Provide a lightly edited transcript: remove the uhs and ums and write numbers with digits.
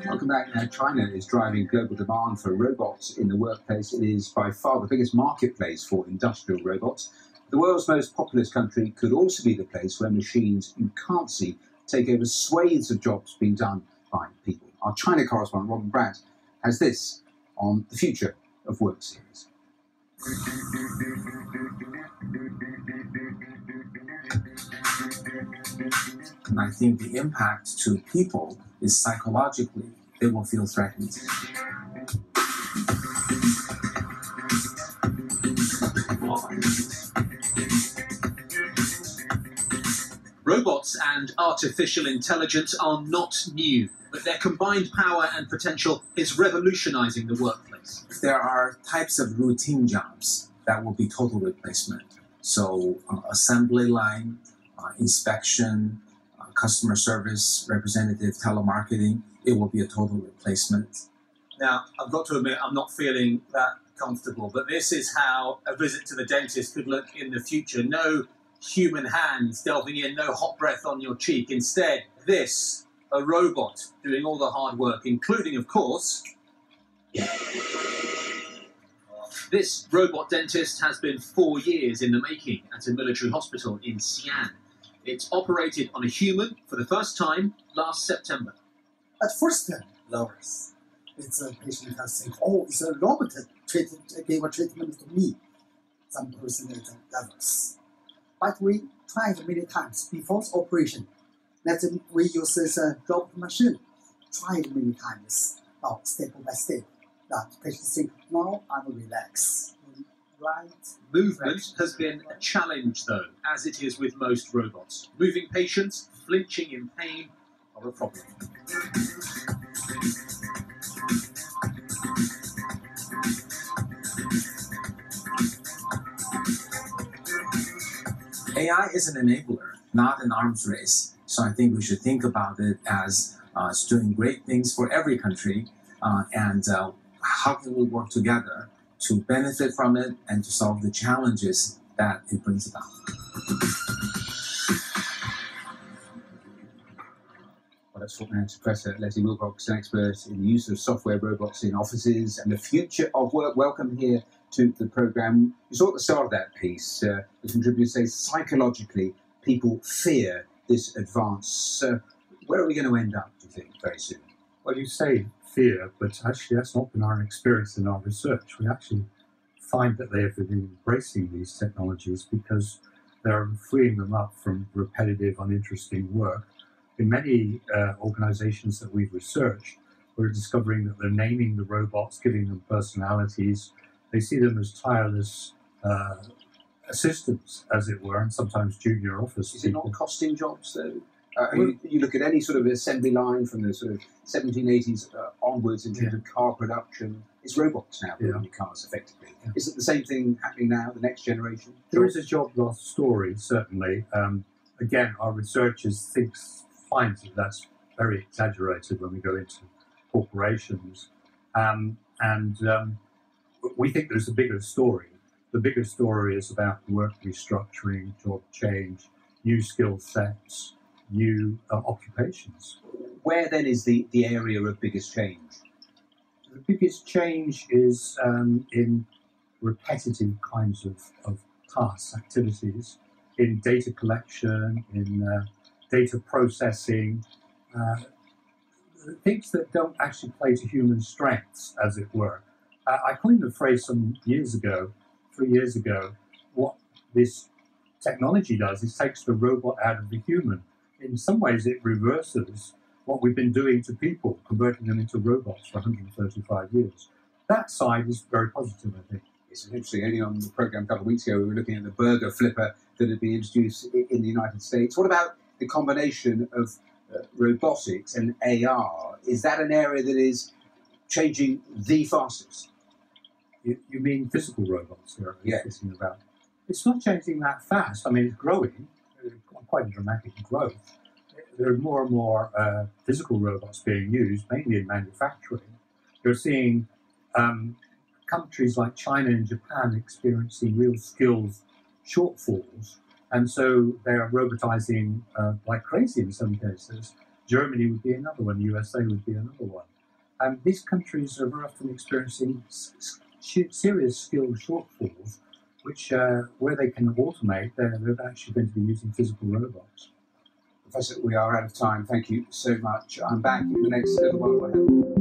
Welcome back. China is driving global demand for robots in the workplace. It is by far the biggest marketplace for industrial robots. The world's most populous country could also be the place where machines you can't see take over swathes of jobs being done by people. Our China correspondent, Robin Brandt, has this on the future of work series. And I think the impact to people is psychologically, they will feel threatened. Robots and artificial intelligence are not new, but their combined power and potential is revolutionizing the workplace. There are types of routine jobs that will be total replacement. So assembly line, inspection, customer service, representative telemarketing, it will be a total replacement. Now, I've got to admit, I'm not feeling that comfortable, but this is how a visit to the dentist could look in the future. No human hands delving in, no hot breath on your cheek. Instead, this, a robot doing all the hard work, including, of course, this robot dentist has been 4 years in the making at a military hospital in Xi'an. It's operated on a human for the first time last September. At first, lovers, it's a patient has think, oh, it's a robot gave a treatment to me. Some person does. But we tried many times before the operation. We use this robot machine. Tried many times. Now, step by step. That patient think, now I'm relaxed. Right. Movement has been a challenge, though, as it is with most robots. Moving patients, flinching in pain, are a problem. AI is an enabler, not an arms race. So I think we should think about it as it's doing great things for every country, and how can we work together to benefit from it and to solve the challenges that it brings about. Well, let's talk now to Professor Leslie Willcocks, an expert in the use of software robots in offices and the future of work. Welcome here to the programme. You saw at the start of that piece, the contributors say psychologically people fear this advance. Where are we going to end up, do you think, very soon? Well, you say fear, but actually that's not been our experience in our research. We actually find that they have been embracing these technologies because they're freeing them up from repetitive, uninteresting work. In many organizations that we've researched, we're discovering that they're naming the robots, giving them personalities. They see them as tireless assistants, as it were, and sometimes junior office people. Is it not costing jobs, though? You look at any sort of assembly line from the sort of 1780s onwards in terms of car production, it's robots now building cars effectively. Yeah. Is it the same thing happening now, the next generation? There is a job loss story, certainly. Again, our researchers find that that's very exaggerated when we go into corporations. We think there's a bigger story. The bigger story is about work restructuring, job change, new skill sets, new occupations. Where then is the area of biggest change? The biggest change is in repetitive kinds of tasks, activities, in data collection, in data processing, things that don't actually play to human strengths, as it were. I coined the phrase some years ago, 3 years ago, what this technology does is takes the robot out of the human. In some ways, it reverses what we've been doing to people, converting them into robots for 135 years. That side is very positive, I think. It's interesting. Only on the programme a couple of weeks ago, we were looking at the burger flipper that had been introduced in the United States. What about the combination of robotics and AR? Is that an area that is changing the fastest? You mean physical robots here? Yes. About. It's not changing that fast. I mean, it's growing, quite a dramatic growth. There are more and more physical robots being used, mainly in manufacturing. You're seeing countries like China and Japan experiencing real skills shortfalls And so they are robotizing like crazy in some cases. Germany would be another one, USA would be another one. And these countries are very often experiencing serious skill shortfalls, which where they can automate, they're actually going to be using physical robots. Professor, we are out of time. Thank you so much. I'm back in the next little while.